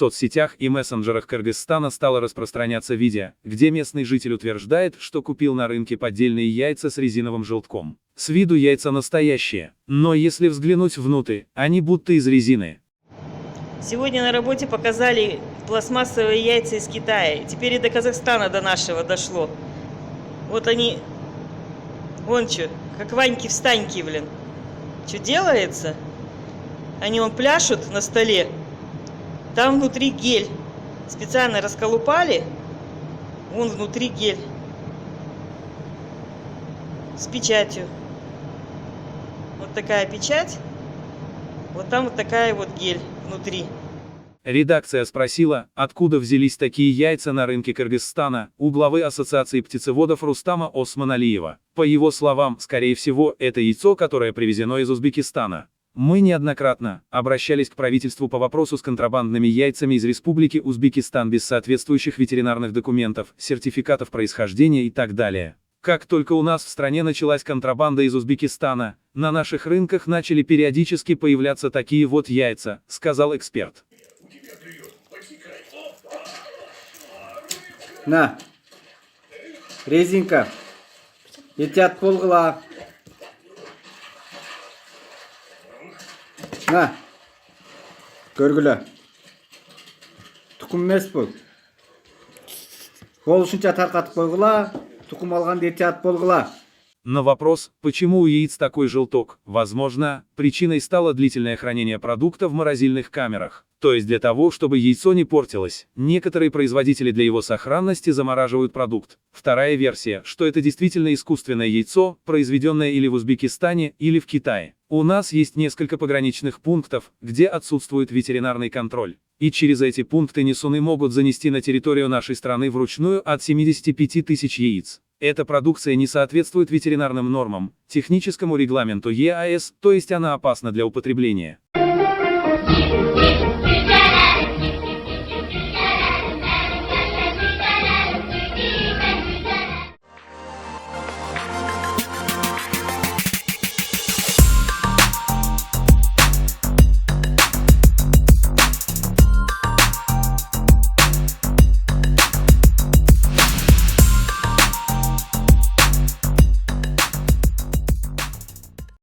соцсетях и мессенджерах Кыргызстана стало распространяться видео, где местный житель утверждает, что купил на рынке поддельные яйца с резиновым желтком. С виду яйца настоящие, но если взглянуть внутрь, они будто из резины. Сегодня на работе показали пластмассовые яйца из Китая. Теперь и до Казахстана, до нашего дошло. Вот они, вон что, как Ваньки-встаньки, блин. Что делается? Они вон пляшут на столе. Там внутри гель. Специально расколупали. Вон внутри гель. С печатью. Вот такая печать. Вот там вот такая вот гель внутри. Редакция спросила, откуда взялись такие яйца на рынке Кыргызстана, у главы Ассоциации птицеводов Рустама Османалиева. По его словам, скорее всего, это яйцо, которое привезено из Узбекистана. Мы неоднократно обращались к правительству по вопросу с контрабандными яйцами из Республики Узбекистан без соответствующих ветеринарных документов, сертификатов происхождения и так далее. Как только у нас в стране началась контрабанда из Узбекистана, на наших рынках начали периодически появляться такие вот яйца, сказал эксперт. На, резинка, етят полғыла. На, көргілі. Тұқым емес бұл. Ол үшінше тарқатып қойғыла, тұқым алған етят болғыла. На вопрос, почему у яиц такой желток, возможно, причиной стало длительное хранение продукта в морозильных камерах. То есть для того, чтобы яйцо не портилось, некоторые производители для его сохранности замораживают продукт. Вторая версия, что это действительно искусственное яйцо, произведенное или в Узбекистане, или в Китае. У нас есть несколько пограничных пунктов, где отсутствует ветеринарный контроль. И через эти пункты несуны могут занести на территорию нашей страны вручную от 75 тысяч яиц. Эта продукция не соответствует ветеринарным нормам, техническому регламенту ЕАЭС, то есть она опасна для употребления.